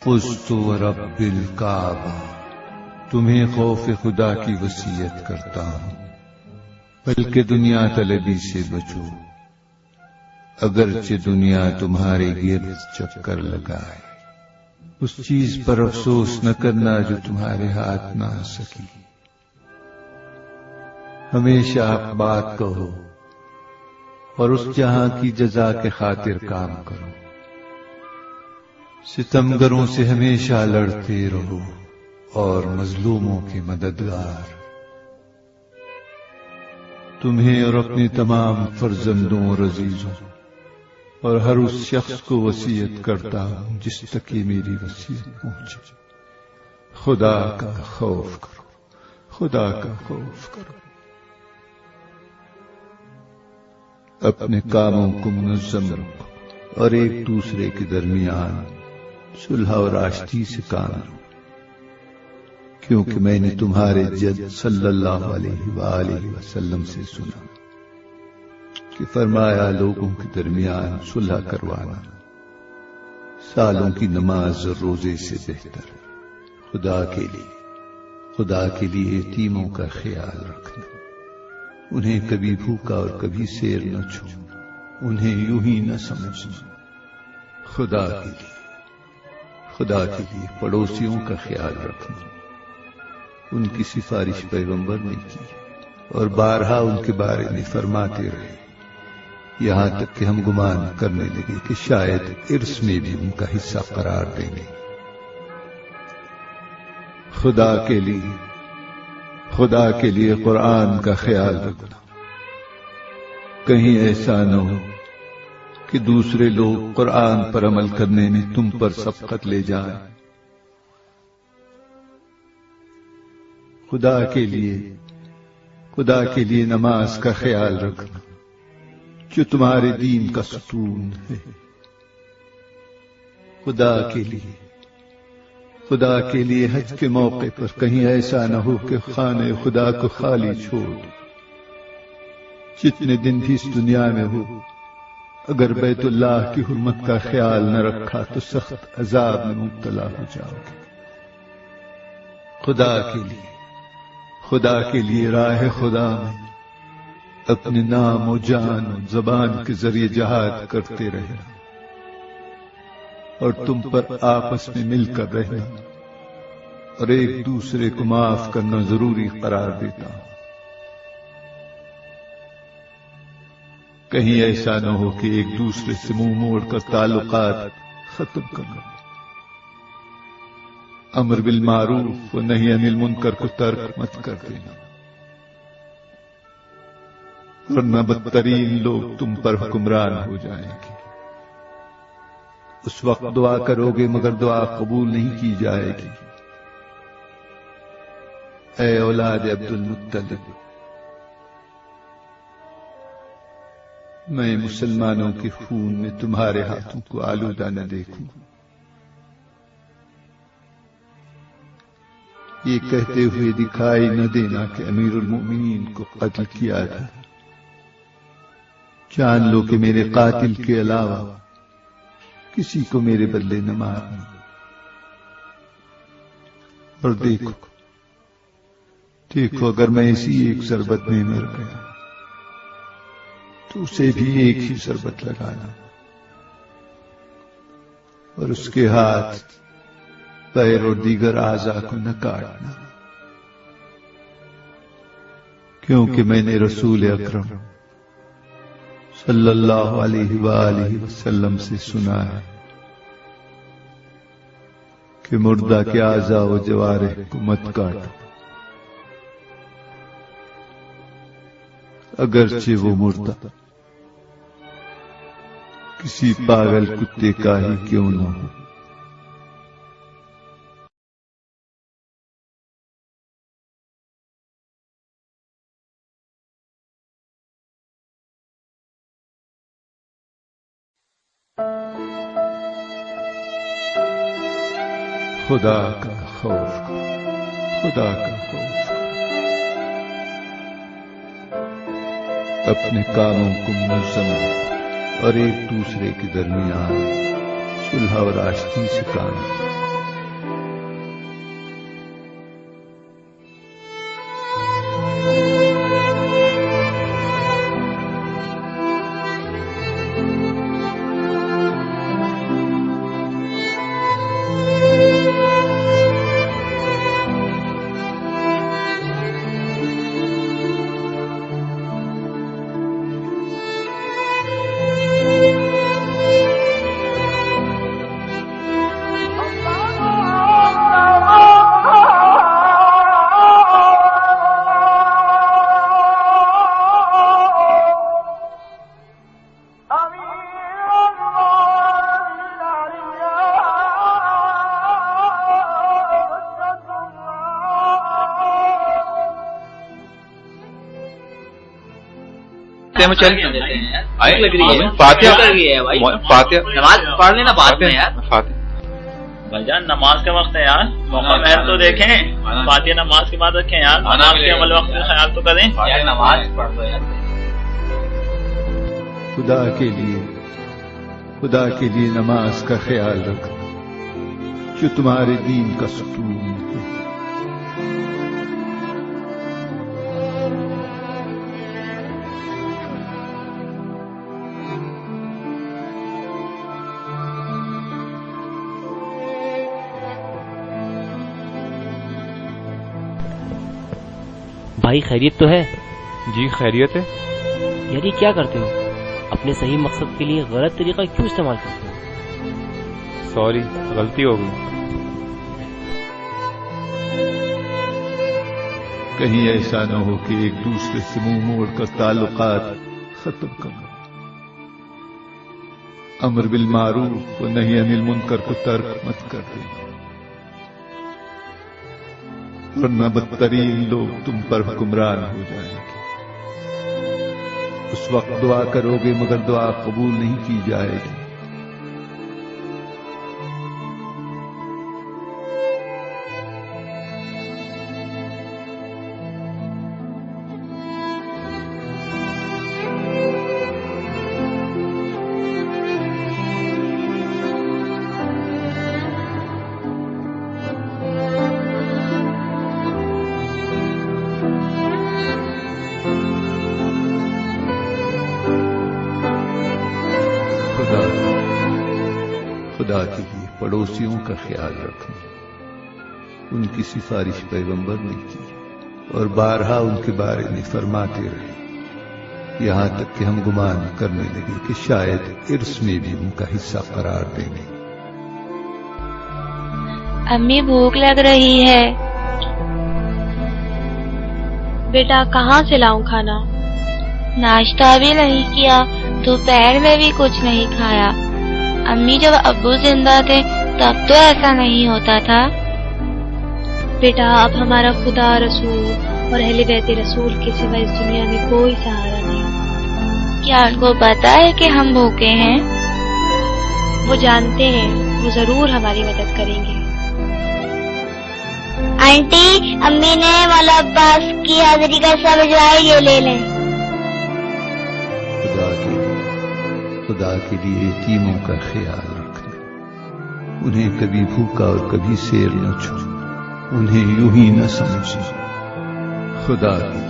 فزت ورب الکعبہ، تمہیں خوف خدا کی وصیت کرتا ہوں، بلکہ دنیا طلبی سے بچو، اگرچہ دنیا تمہارے گرد چکر لگائے۔ اس چیز پر افسوس نہ کرنا جو تمہارے ہاتھ نہ آ سکی۔ ہمیشہ حق بات کہو اور اس جہاں کی جزا کے خاطر کام کرو۔ ستمگروں سے ہمیشہ لڑتے رہو اور مظلوموں کے مددگار۔ تمہیں اور اپنے تمام فرزندوں اور عزیزوں اور ہر اس شخص کو وصیت کرتا ہوں جس تک یہ میری وصیت پہنچے، خدا کا خوف کرو، خدا کا خوف کرو۔ اپنے کاموں کو منظم رکھو اور ایک دوسرے کے درمیان صلح اور آشتی سے کام لو، کیونکہ میں نے تمہارے جد صلی اللہ علیہ وآلہ وسلم سے سنا کہ فرمایا لوگوں کے درمیان صلح کروانا سالوں کی نماز اور روزے سے بہتر ہے۔ خدا کے لیے یتیموں کا خیال رکھنا، انہیں کبھی بھوکا اور کبھی سیر نہ چھوڑنا، انہیں یوں ہی نہ سمجھنا۔ خدا کے لیے پڑوسیوں کا خیال رکھنا، ان کی سفارش پیغمبر نے کی اور بارہا ان کے بارے میں فرماتے رہے، یہاں تک کہ ہم گمان کرنے لگے کہ شاید ارث میں بھی ان کا حصہ قرار دیں گے۔ خدا کے لیے قرآن کا خیال رکھنا، کہیں ایسا نہ ہو کہ دوسرے لوگ قرآن پر عمل کرنے میں تم پر سبقت لے جائیں۔ خدا کے لیے نماز کا خیال رکھنا جو تمہارے دین کا ستون ہے۔ خدا کے لیے حج کے موقع پر کہیں ایسا نہ ہو کہ خانہ خدا کو خالی چھوڑ دو۔ جتنے دن بھی اس دنیا میں ہو، اگر بیت اللہ کی حرمت کا خیال نہ رکھا تو سخت عذاب میں مبتلا ہو جاؤ گے۔ خدا کے لیے راہ خدا میں اپنے نام و جان و زبان کے ذریعے جہاد کرتے رہنا اور تم پر آپس میں مل کر رہنا اور ایک دوسرے کو معاف کرنا ضروری قرار دیتا ہوں۔ کہیں ایسا نہ ہو کہ ایک دوسرے سے منہ موڑ کر تعلقات ختم کرنا، امر بالمعروف و نہی عن المنکر کو ترک مت کر دینا، ورنہ بدترین لوگ تم پر حکمران ہو جائیں گے۔ اس وقت دعا کرو گے مگر دعا قبول نہیں کی جائے گی۔ اے اولاد عبد المطلب، میں مسلمانوں کے خون میں تمہارے ہاتھوں کو آلودہ نہ دیکھوں۔ یہ کہتے ہوئے دکھائی نہ دینا کہ امیر المؤمنین کو قتل کیا تھا، جان لو کہ میرے قاتل کے علاوہ کسی کو میرے بدلے نہ مارنا۔ اور دیکھو اگر میں اسی ایک ضربت میں مر گیا تو اسے بھی ایک ہی ضربت لگانا اور اس کے ہاتھ، پیر اور دیگر اعضاء کو نہ کاٹنا، کیونکہ میں نے رسول اکرم صلی اللہ علیہ وآلہ وسلم سے سنا ہے کہ مردہ کے اعضاء و جوارح کو مت کاٹو، اگرچہ وہ مردہ کسی پاگل کتے کا ہی کیوں نہ ہو۔ خدا کا خوف کرو، اپنے کاموں کو منظم رکھو اور ایک دوسرے کے درمیان صلح اور آشتی سے کام کرو۔ راستے میں چل لگ رہی ہے فاتحہ نماز پڑھ لینا بعد میں یار. فاتحہ بھائی جان نماز کے وقت ہے یار, موقع محل تو دیکھیں, فاتحہ نماز کے بعد رکھیں یار, نماز کے عمل وقت کا خیال تو کریں. نماز پڑھ دو یار. خدا کے لیے نماز کا خیال رکھ جو تمہارے دین کا ستون ہے. بھائی خیریت تو ہے؟ جی خیریت ہے. یعنی کیا کرتے ہو؟ اپنے صحیح مقصد کے لیے غلط طریقہ کیوں استعمال کرتے ہو؟ سوری, غلطی ہو گئی. کہیں ایسا نہ ہو کہ ایک دوسرے سے منہ موڑ کر تعلقات ختم کر لو. امر بالمعروف و نہی عن المنکر کو ترک مت کر دیں, ورنہ بدترین لوگ تم پر حکمران ہو جائیں گے. اس وقت دعا کرو گے مگر دعا قبول نہیں کی جائے گی. خدا کے لیے پڑوسیوں کا خیال رکھنا. ان کی سفارش پیغمبر نے کی اور بارہا ان کے بارے میں فرماتے رہے, یہاں تک کہ ہم گمان کرنے لگے کہ شاید عرس میں بھی ان کا حصہ قرار دیں گے. امی بھوک لگ رہی ہے. بیٹا کہاں سے لاؤں کھانا؟ ناشتہ بھی نہیں کیا, دوپہر میں بھی کچھ نہیں کھایا. امی جب ابو زندہ تھے تب تو ایسا نہیں ہوتا تھا. بیٹا اب ہمارا خدا, رسول اور اہل بیت رسول کے سوا اس دنیا میں کوئی سہارا نہیں. کیا ان کو پتا ہے کہ ہم بھوکے ہیں؟ وہ جانتے ہیں, وہ ضرور ہماری مدد کریں گے. آنٹی امی نے مولا عباس کی حاضری کا حصہ بھجوایا, یہ لے لیں. خدا کے لیے یتیموں کا خیال رکھنا. انہیں کبھی بھوکا اور کبھی سیر نہ چھوڑ, انہیں یوں ہی نہ سمجھیں. خدا کے